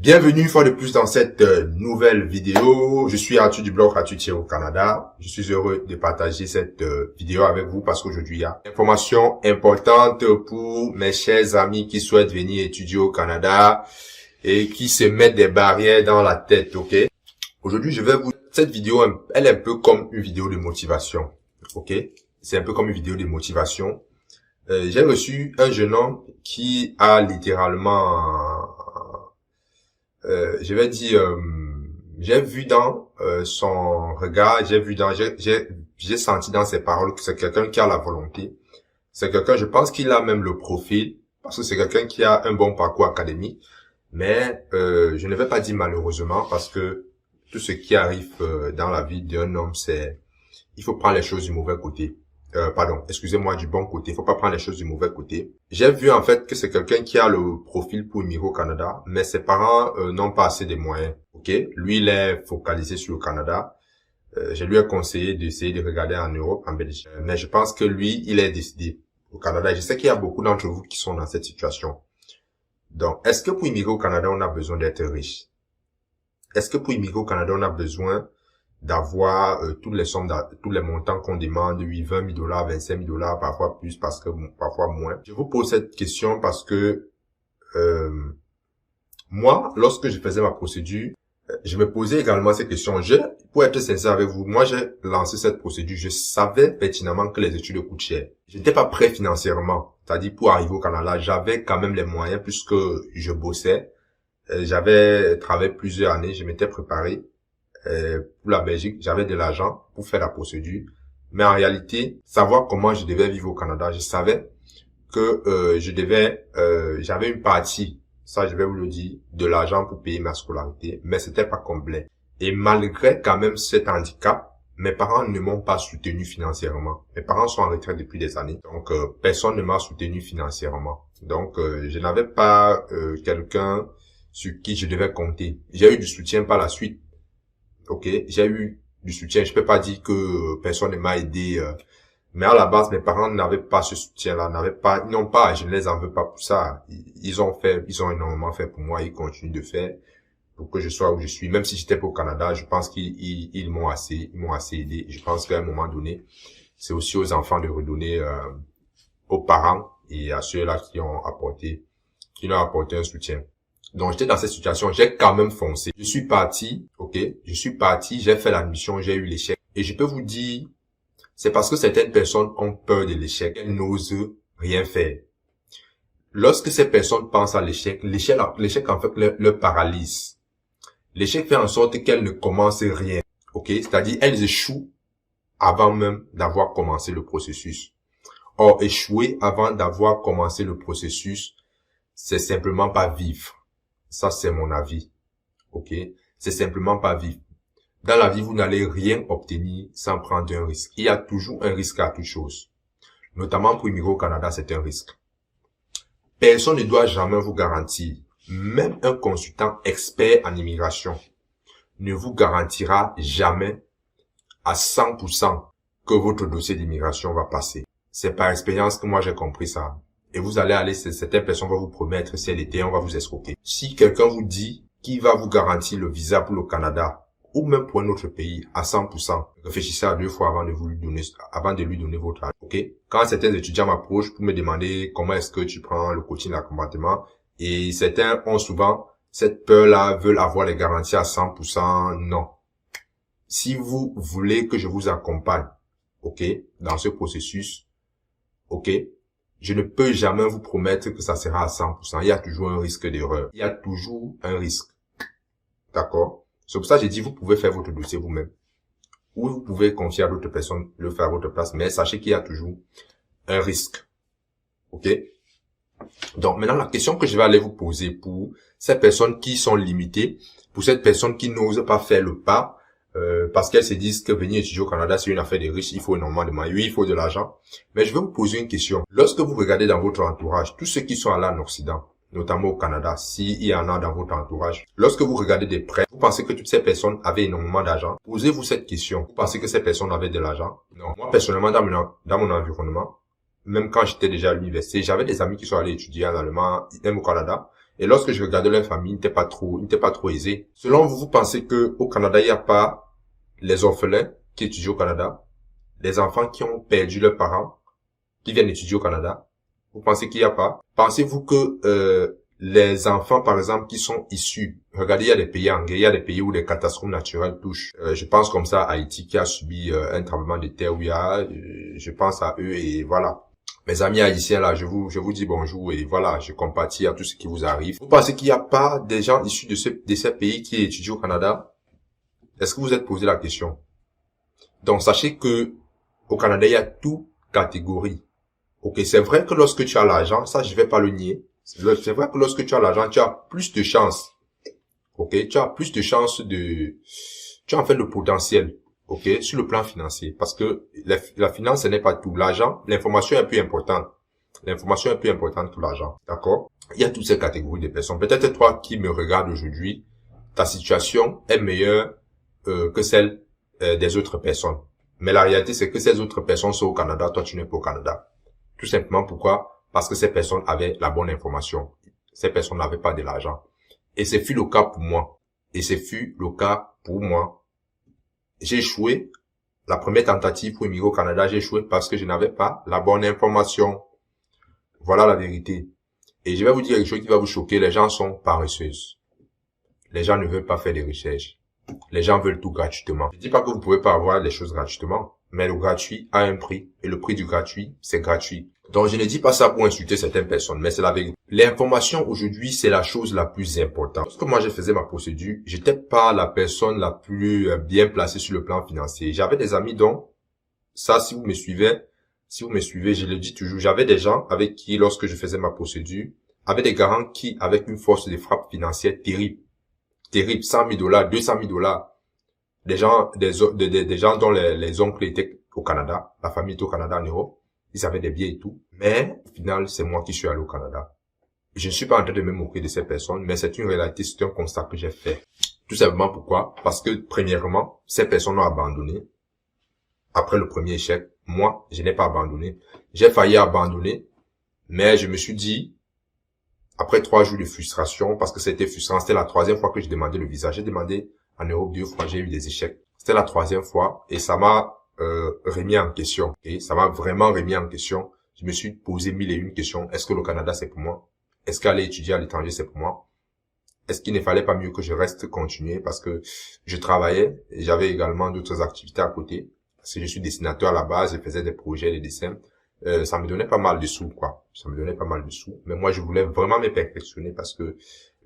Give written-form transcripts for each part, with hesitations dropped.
Bienvenue une fois de plus dans cette nouvelle vidéo. Je suis Arthur du blog Arthur au Canada. Je suis heureux de partager cette vidéo avec vous parce qu'aujourd'hui il y a une information importante pour mes chers amis qui souhaitent venir étudier au Canada et qui se mettent des barrières dans la tête, ok? Aujourd'hui cette vidéo, elle est un peu comme une vidéo de motivation, ok? C'est un peu comme une vidéo de motivation. J'ai reçu un jeune homme qui a littéralement j'ai vu dans son regard, j'ai senti dans ses paroles que c'est quelqu'un qui a la volonté. C'est quelqu'un, je pense qu'il a même le profil, parce que c'est quelqu'un qui a un bon parcours académique. Mais je ne vais pas dire malheureusement, parce que tout ce qui arrive dans la vie d'un homme, il faut prendre les choses du mauvais côté. Excusez-moi, du bon côté. Il faut pas prendre les choses du mauvais côté. J'ai vu en fait que c'est quelqu'un qui a le profil pour immigrer au Canada, mais ses parents n'ont pas assez de moyens. Ok, lui il est focalisé sur le Canada. Je lui ai conseillé d'essayer de regarder en Europe, en Belgique. Mais je pense que lui, il est décidé au Canada. Je sais qu'il y a beaucoup d'entre vous qui sont dans cette situation. Donc, est-ce que pour immigrer au Canada, on a besoin d'être riche? Est-ce que pour immigrer au Canada, on a besoin d'avoir toutes les sommes, tous les montants qu'on demande, 20 000 $, 25 000 $, parfois plus, parfois moins. Je vous pose cette question parce que moi, lorsque je faisais ma procédure, je me posais également ces questions. Pour être sincère avec vous, moi j'ai lancé cette procédure, je savais pertinemment que les études coûtent cher. Je n'étais pas prêt financièrement, c'est-à-dire pour arriver au Canada, j'avais quand même les moyens puisque je bossais. J'avais travaillé plusieurs années, je m'étais préparé. Pour la Belgique, j'avais de l'argent pour faire la procédure. Mais en réalité, savoir comment je devais vivre au Canada, je savais que j'avais une partie, ça je vais vous le dire, de l'argent pour payer ma scolarité, mais c'était pas complet. Et malgré quand même cet handicap, mes parents ne m'ont pas soutenu financièrement. Mes parents sont en retraite depuis des années, donc personne ne m'a soutenu financièrement. Donc je n'avais pas quelqu'un sur qui je devais compter. J'ai eu du soutien par la suite. Ok, j'ai eu du soutien. Je peux pas dire que personne ne m'a aidé, mais à la base, mes parents n'avaient pas ce soutien-là, ils n'ont pas, je ne les en veux pas pour ça. Ils ont énormément fait pour moi, ils continuent de faire pour que je sois où je suis. Même si j'étais pas au Canada, je pense qu'ils m'ont assez aidé. Je pense qu'à un moment donné, c'est aussi aux enfants de redonner, aux parents et à ceux-là qui leur ont apporté un soutien. Donc, j'étais dans cette situation, j'ai quand même foncé. Je suis parti, j'ai fait l'admission, j'ai eu l'échec. Et je peux vous dire, c'est parce que certaines personnes ont peur de l'échec, elles n'osent rien faire. Lorsque ces personnes pensent à l'échec, l'échec en fait leur paralyse. L'échec fait en sorte qu'elles ne commencent rien, ok? C'est-à-dire, elles échouent avant même d'avoir commencé le processus. Or, échouer avant d'avoir commencé le processus, c'est simplement pas vivre. Ça, c'est mon avis. Ok? C'est simplement pas vivre. Dans la vie, vous n'allez rien obtenir sans prendre un risque. Il y a toujours un risque à toute chose. Notamment pour immigrer au Canada, c'est un risque. Personne ne doit jamais vous garantir. Même un consultant expert en immigration ne vous garantira jamais à 100% que votre dossier d'immigration va passer. C'est par expérience que moi j'ai compris ça. Et vous allez certaines personnes vont vous promettre, si elle était, on va vous escroquer. Si quelqu'un vous dit qu'il va vous garantir le visa pour le Canada, ou même pour un autre pays, à 100%, réfléchissez à deux fois avant de lui donner votre argent, ok? Quand certains étudiants m'approchent pour me demander comment est-ce que tu prends le coaching d'accompagnement, et certains ont souvent cette peur-là, veulent avoir les garanties à 100%, non. Si vous voulez que je vous accompagne, ok, dans ce processus, ok, je ne peux jamais vous promettre que ça sera à 100%. Il y a toujours un risque d'erreur. Il y a toujours un risque. D'accord? C'est pour ça que j'ai dit, vous pouvez faire votre dossier vous-même. Ou vous pouvez confier à d'autres personnes le faire à votre place. Mais sachez qu'il y a toujours un risque. Ok? Donc, maintenant, la question que je vais aller vous poser pour ces personnes qui sont limitées, pour cette personne qui n'ose pas faire le pas, parce qu'elles se disent que venir étudier au Canada, c'est une affaire de riches, il faut énormément de moyens, oui, il faut de l'argent. Mais je vais vous poser une question. Lorsque vous regardez dans votre entourage, tous ceux qui sont allés en Occident, notamment au Canada, s'il y en a dans votre entourage, lorsque vous regardez des prêts, vous pensez que toutes ces personnes avaient énormément d'argent? Posez-vous cette question. Vous pensez que ces personnes avaient de l'argent? Non. Moi, personnellement, dans mon environnement, même quand j'étais déjà à l'université, j'avais des amis qui sont allés étudier en Allemagne, même au Canada, Et lorsque je regardais leur famille, ils n'étaient pas trop aisés. Selon vous, vous pensez que au Canada, il n'y a pas les orphelins qui étudient au Canada, les enfants qui ont perdu leurs parents, qui viennent étudier au Canada? Vous pensez qu'il n'y a pas? Pensez-vous que les enfants, par exemple, qui sont issus, regardez, il y a des pays en guerre, il y a des pays où les catastrophes naturelles touchent. Je pense comme ça à Haïti qui a subi un tremblement de terre où il y a, je pense à eux et voilà. Mes amis haïtiens là, je vous dis bonjour et voilà, je compatis à tout ce qui vous arrive. Vous pensez qu'il n'y a pas des gens issus de ces pays qui étudient au Canada? Est-ce que vous êtes posé la question? Donc sachez que au Canada, il y a toute catégorie. Ok, c'est vrai que lorsque tu as l'argent, ça je vais pas le nier. C'est vrai que lorsque tu as l'argent, tu as plus de chances. Ok, tu as plus de chances tu as en fait le potentiel. Ok, sur le plan financier. Parce que la finance, ce n'est pas tout. L'argent, l'information est plus importante. L'information est plus importante que l'argent. D'accord? Il y a toutes ces catégories de personnes. Peut-être toi qui me regardes aujourd'hui, ta situation est meilleure que celle des autres personnes. Mais la réalité, c'est que ces autres personnes sont au Canada, toi tu n'es pas au Canada. Tout simplement pourquoi? Parce que ces personnes avaient la bonne information. Ces personnes n'avaient pas de l'argent. Et ce fut le cas pour moi. J'ai échoué. La première tentative pour immigrer au Canada, j'ai échoué parce que je n'avais pas la bonne information. Voilà la vérité. Et je vais vous dire quelque chose qui va vous choquer. Les gens sont paresseuses. Les gens ne veulent pas faire des recherches. Les gens veulent tout gratuitement. Je dis pas que vous pouvez pas avoir les choses gratuitement, mais le gratuit a un prix et le prix du gratuit, c'est gratuit. Donc je ne dis pas ça pour insulter certaines personnes, mais c'est la vérité. L'information aujourd'hui, c'est la chose la plus importante. Lorsque moi je faisais ma procédure, j'étais pas la personne la plus bien placée sur le plan financier. J'avais des amis dont, ça si vous me suivez, je le dis toujours, j'avais des gens avec qui, lorsque je faisais ma procédure, avaient des garants qui, avec une force de frappe financière terrible, 100 000 $, 200 000 $. Des gens dont les oncles étaient au Canada, la famille était au Canada, en Europe. Ils avaient des biens et tout. Mais, au final, c'est moi qui suis allé au Canada. Je ne suis pas en train de me moquer de ces personnes, mais c'est une réalité, c'est un constat que j'ai fait. Tout simplement pourquoi? Parce que, premièrement, ces personnes ont abandonné. Après le premier échec, moi, je n'ai pas abandonné. J'ai failli abandonner, mais je me suis dit, après 3 jours de frustration, parce que c'était frustrant, c'était la 3e fois que je demandais le visa. J'ai demandé en Europe 2 fois, j'ai eu des échecs. C'était la 3e fois et ça m'a remis en question. Et ça m'a vraiment remis en question. Je me suis posé 1001 questions. Est-ce que le Canada c'est pour moi? Est-ce qu'aller étudier à l'étranger c'est pour moi? Est-ce qu'il ne fallait pas mieux que je reste continuer parce que je travaillais et j'avais également d'autres activités à côté. Parce que je suis dessinateur à la base, je faisais des projets, des dessins. Ça me donnait pas mal de sous, quoi. Ça me donnait pas mal de sous. Mais moi, je voulais vraiment me perfectionner parce que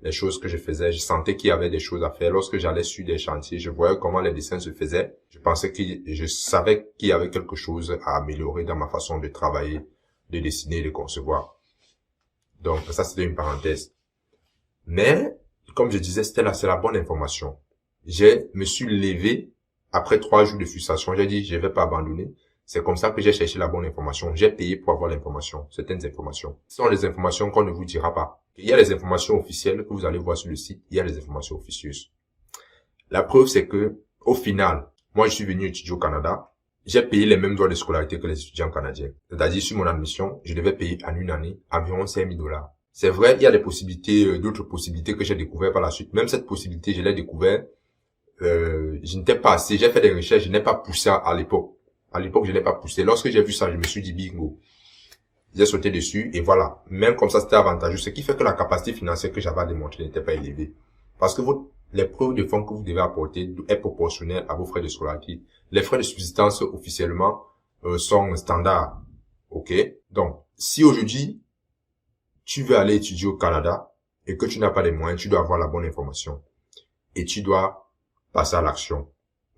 les choses que je faisais, je sentais qu'il y avait des choses à faire. Lorsque j'allais sur des chantiers, je voyais comment les dessins se faisaient. Je savais qu'il y avait quelque chose à améliorer dans ma façon de travailler, de dessiner, de concevoir. Donc, ça, c'était une parenthèse. Mais, comme je disais, c'est la bonne information. Je me suis levé après 3 jours de frustration. J'ai dit, je vais pas abandonner. C'est comme ça que j'ai cherché la bonne information. J'ai payé pour avoir l'information, certaines informations. Ce sont les informations qu'on ne vous dira pas. Il y a les informations officielles que vous allez voir sur le site. Il y a les informations officieuses. La preuve, c'est que, au final, moi, je suis venu étudier au Canada. J'ai payé les mêmes droits de scolarité que les étudiants canadiens. C'est-à-dire, sur mon admission, je devais payer en une année environ 5 000 $. C'est vrai, il y a des possibilités, d'autres possibilités que j'ai découvertes par la suite. Même cette possibilité, je l'ai découvert. Je n'étais pas assez. J'ai fait des recherches, je n'ai pas poussé à l'époque. À l'époque, je n'ai pas poussé. Lorsque j'ai vu ça, je me suis dit bingo. J'ai sauté dessus et voilà. Même comme ça, c'était avantageux. Ce qui fait que la capacité financière que j'avais à démontrer n'était pas élevée. Parce que les preuves de fonds que vous devez apporter est proportionnelle à vos frais de scolarité. Les frais de subsistance officiellement sont standards. Ok? Donc, si aujourd'hui, tu veux aller étudier au Canada et que tu n'as pas les moyens, tu dois avoir la bonne information. Et tu dois passer à l'action.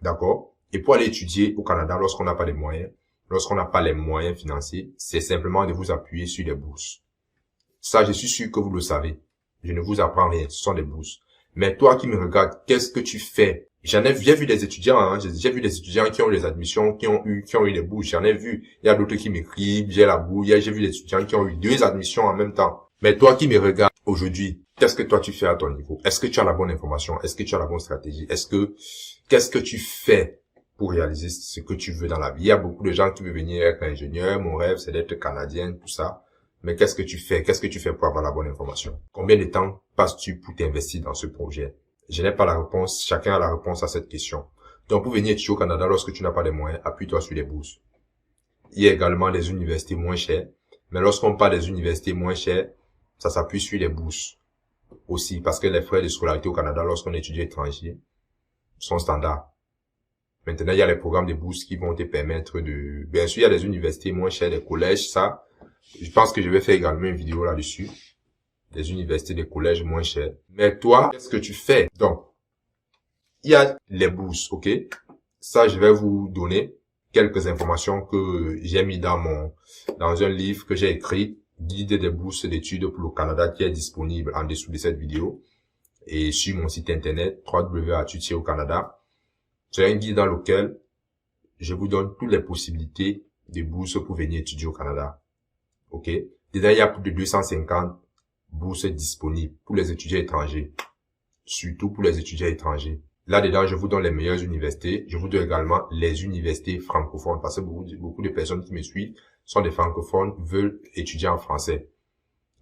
D'accord? Et pour aller étudier au Canada, lorsqu'on n'a pas les moyens financiers, c'est simplement de vous appuyer sur des bourses. Ça, je suis sûr que vous le savez. Je ne vous apprends rien, ce sont des bourses. Mais toi qui me regardes, qu'est-ce que tu fais? J'ai vu des étudiants, j'ai vu des étudiants qui ont eu des admissions, qui ont eu des bourses. J'en ai vu. Il y a d'autres qui m'écrivent, j'ai la bourse. J'ai vu des étudiants qui ont eu 2 admissions en même temps. Mais toi qui me regardes aujourd'hui, qu'est-ce que toi tu fais à ton niveau? Est-ce que tu as la bonne information? Est-ce que tu as la bonne stratégie? Qu'est-ce que tu fais pour réaliser ce que tu veux dans la vie? Il y a beaucoup de gens qui veulent venir être ingénieur. Mon rêve, c'est d'être canadien, tout ça. Mais qu'est-ce que tu fais? Qu'est-ce que tu fais pour avoir la bonne information? Combien de temps passes-tu pour t'investir dans ce projet? Je n'ai pas la réponse. Chacun a la réponse à cette question. Donc, pour venir étudier au Canada, lorsque tu n'as pas les moyens, appuie-toi sur les bourses. Il y a également les universités moins chères. Mais lorsqu'on parle des universités moins chères, ça s'appuie sur les bourses aussi, parce que les frais de scolarité au Canada, lorsqu'on étudie étranger, sont standards. Maintenant, il y a les programmes de bourses qui vont te permettre de... Bien sûr, il y a des universités moins chères, des collèges, ça. Je pense que je vais faire également une vidéo là-dessus. Des universités, des collèges moins chers. Mais toi, qu'est-ce que tu fais? Donc, il y a les bourses, ok? Ça, je vais vous donner quelques informations que j'ai mis dans un livre que j'ai écrit, Guide des bourses d'études pour le Canada, qui est disponible en dessous de cette vidéo et sur mon site internet www.atudier au Canada. C'est un guide dans lequel je vous donne toutes les possibilités de bourses pour venir étudier au Canada. Ok? Déjà, il y a plus de 250 bourses disponibles pour les étudiants étrangers. Surtout pour les étudiants étrangers. Là-dedans, je vous donne les meilleures universités. Je vous donne également les universités francophones. Parce que beaucoup de personnes qui me suivent sont des francophones, veulent étudier en français.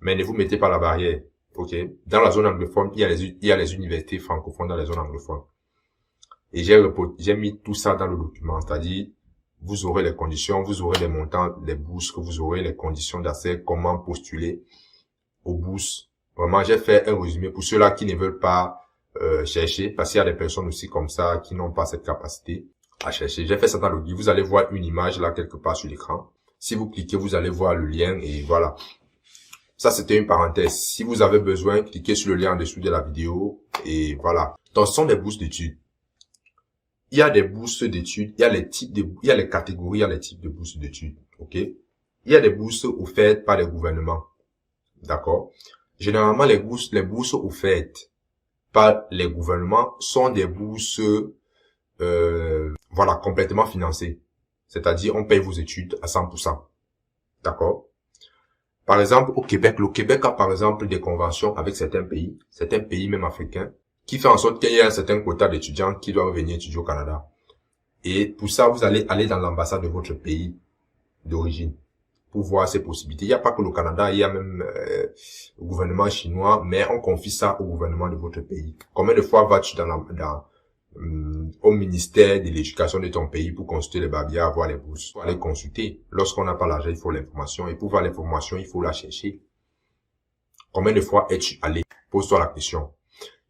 Mais ne vous mettez pas la barrière. Ok? Dans la zone anglophone, il y a les universités francophones dans les zones anglophones. Et j'ai mis tout ça dans le document. C'est-à-dire, vous aurez les conditions, vous aurez les montants, les bourses que vous aurez, les conditions d'accès, comment postuler aux bourses. Vraiment, j'ai fait un résumé pour ceux-là qui ne veulent pas chercher, parce qu'il y a des personnes aussi comme ça qui n'ont pas cette capacité à chercher. J'ai fait ça dans le guide. Vous allez voir une image là quelque part sur l'écran. Si vous cliquez, vous allez voir le lien et voilà. Ça, c'était une parenthèse. Si vous avez besoin, cliquez sur le lien en dessous de la vidéo et voilà. Donc, ce sont des bourses d'études. Il y a des bourses d'études, il y a les catégories, il y a les types de bourses d'études, ok? Il y a des bourses offertes par les gouvernements, d'accord? Généralement, les bourses offertes par les gouvernements sont des bourses, voilà, complètement financées. C'est-à-dire, on paye vos études à 100%, d'accord? Par exemple, au Québec, le Québec a par exemple des conventions avec certains pays même africains, qui fait en sorte qu'il y ait un certain quota d'étudiants qui doivent venir étudier au Canada. Et pour ça, vous allez aller dans l'ambassade de votre pays d'origine pour voir ces possibilités. Il n'y a pas que le Canada, il y a même le gouvernement chinois, mais on confie ça au gouvernement de votre pays. Combien de fois vas-tu au ministère de l'éducation de ton pays pour consulter les babia, voir les bourses? Pour aller consulter. Lorsqu'on n'a pas l'argent, il faut l'information. Et pour voir l'information, il faut la chercher. Combien de fois es-tu allé? Pose-toi la question.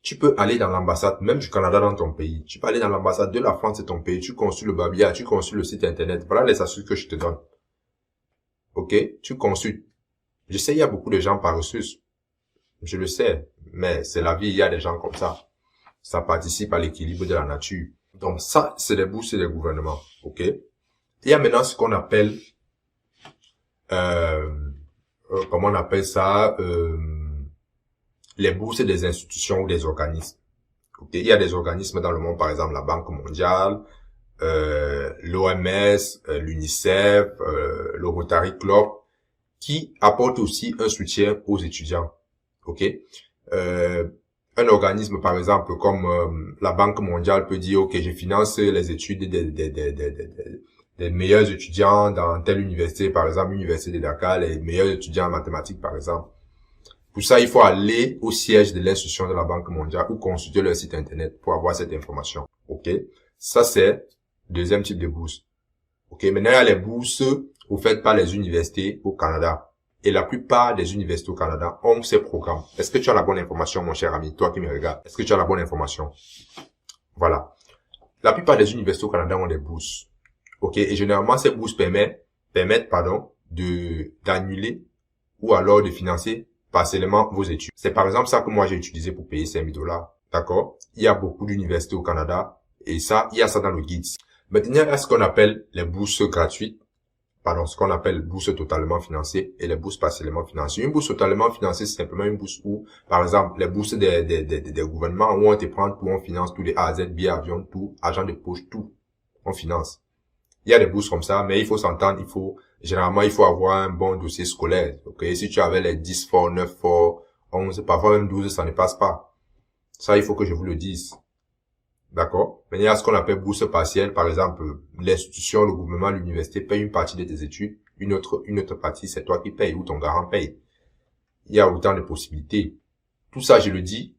Tu peux aller dans l'ambassade, même du Canada dans ton pays. Tu peux aller dans l'ambassade de la France de ton pays. Tu consultes le babia, tu consultes le site internet. Voilà les astuces que je te donne. Ok? Tu consultes. Je sais, il y a beaucoup de gens paresseux. Je le sais. Mais c'est la vie, il y a des gens comme ça. Ça participe à l'équilibre de la nature. Donc ça, c'est des bourses des gouvernements. Ok? Il y a maintenant ce qu'on appelle, comment on appelle ça, les bourses des institutions ou des organismes. Okay. Il y a des organismes dans le monde, par exemple la Banque mondiale, l'OMS, l'UNICEF, le Rotary Club, qui apportent aussi un soutien aux étudiants. Ok. Un organisme, par exemple, comme la Banque mondiale peut dire, ok, je finance les études des meilleurs étudiants dans telle université, par exemple, l'université de Dakar, les meilleurs étudiants en mathématiques, par exemple. Pour ça, il faut aller au siège de l'institution de la Banque mondiale ou consulter leur site internet pour avoir cette information. Ok? Ça, c'est le deuxième type de bourse. Ok? Maintenant, il y a les bourses offertes par les universités au Canada. Et la plupart des universités au Canada ont ces programmes. Est-ce que tu as la bonne information, mon cher ami, toi qui me regardes? Est-ce que tu as la bonne information? Voilà. La plupart des universités au Canada ont des bourses. Ok? Et généralement, ces bourses permettent, d'annuler ou alors de financer partiellement vos études. C'est par exemple ça que moi j'ai utilisé pour payer 5 000 $. D'accord? Il y a beaucoup d'universités au Canada et ça, il y a ça dans le guide. Maintenant, il y a ce qu'on appelle les bourses gratuites. Ce qu'on appelle bourses totalement financées et les bourses partiellement financées. Une bourse totalement financée, c'est simplement une bourse où, par exemple, les bourses des gouvernements où on te prend tout, on finance tous les A à Z, billets, avions, tout, argent de poche, tout, on finance. Il y a des bourses comme ça, mais il faut s'entendre, généralement, il faut avoir un bon dossier scolaire. Ok, si tu avais les 10 forts, 9 forts, 11, parfois même 12, ça ne passe pas. Ça, il faut que je vous le dise. D'accord? Maintenant, il y a ce qu'on appelle bourse partielle. Par exemple, l'institution, le gouvernement, l'université paye une partie de tes études, une autre partie, c'est toi qui payes ou ton garant paye. Il y a autant de possibilités. Tout ça, je le dis.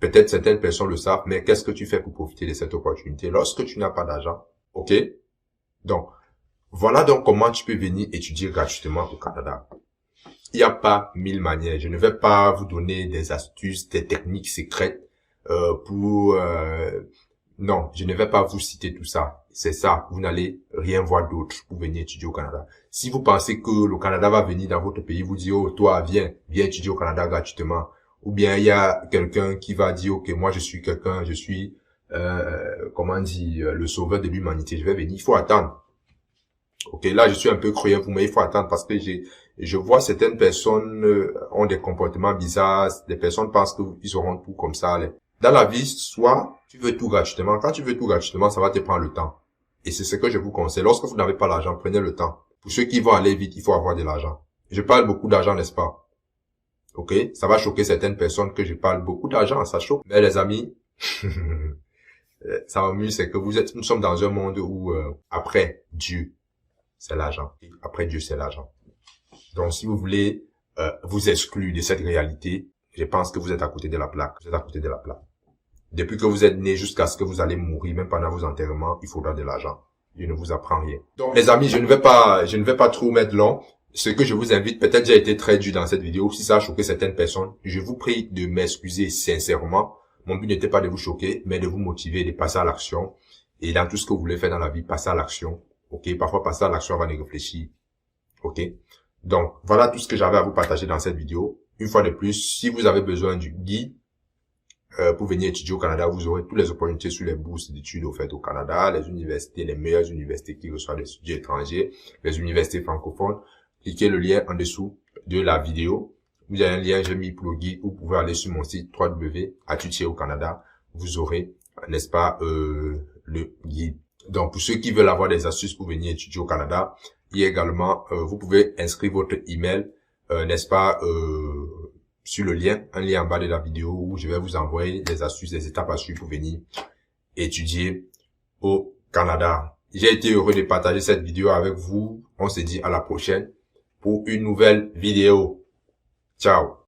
Peut-être certaines personnes le savent, mais qu'est-ce que tu fais pour profiter de cette opportunité lorsque tu n'as pas d'argent? OK? Donc, voilà donc comment tu peux venir étudier gratuitement au Canada. Il n'y a pas 1000 manières. Je ne vais pas vous donner des astuces, des techniques secrètes non, je ne vais pas vous citer tout ça. C'est ça, vous n'allez rien voir d'autre pour venir étudier au Canada. Si vous pensez que le Canada va venir dans votre pays, vous dire, oh, toi, viens étudier au Canada gratuitement. Ou bien il y a quelqu'un qui va dire, ok, moi je suis quelqu'un, je suis, le sauveur de l'humanité, je vais venir. Il faut attendre. Ok, là je suis un peu cruel pour moi, il faut attendre parce que je vois certaines personnes ont des comportements bizarres, des personnes pensent qu'ils auront tout comme ça. Dans la vie, soit tu veux tout gratuitement. Quand tu veux tout gratuitement, ça va te prendre le temps. Et c'est ce que je vous conseille. Lorsque vous n'avez pas l'argent, prenez le temps. Pour ceux qui vont aller vite, il faut avoir de l'argent. Je parle beaucoup d'argent, n'est-ce pas? Ok, ça va choquer certaines personnes que je parle beaucoup d'argent, ça choque. Mais les amis, ça m'amuse, c'est que nous sommes dans un monde où après Dieu, c'est l'argent. Après Dieu, c'est l'argent. Donc, si vous voulez vous exclure de cette réalité, je pense que vous êtes à côté de la plaque. Vous êtes à côté de la plaque. Depuis que vous êtes né jusqu'à ce que vous allez mourir, même pendant vos enterrements, il faudra de l'argent. Je ne vous apprends rien. Donc, les amis, je ne vais pas trop mettre long. Ce que je vous invite, peut-être j'ai été très dur dans cette vidéo. Si ça a choqué certaines personnes, je vous prie de m'excuser sincèrement. Mon but n'était pas de vous choquer, mais de vous motiver, de passer à l'action. Et dans tout ce que vous voulez faire dans la vie, passer à l'action. Ok, parfois passer à l'action avant de réfléchir. Ok. Donc, voilà tout ce que j'avais à vous partager dans cette vidéo. Une fois de plus, si vous avez besoin du guide pour venir étudier au Canada, vous aurez toutes les opportunités sur les bourses d'études offertes au Canada, les universités, les meilleures universités qui reçoivent des étudiants étrangers, les universités francophones. Cliquez le lien en dessous de la vidéo. Vous avez un lien, j'ai mis pour le guide. Vous pouvez aller sur mon site www.atutier au Canada. Vous aurez, n'est-ce pas, le guide. Donc, pour ceux qui veulent avoir des astuces pour venir étudier au Canada, il y a également, vous pouvez inscrire votre email, n'est-ce pas, sur le lien, un lien en bas de la vidéo où je vais vous envoyer des astuces, des étapes à suivre pour venir étudier au Canada. J'ai été heureux de partager cette vidéo avec vous. On se dit à la prochaine pour une nouvelle vidéo. Ciao.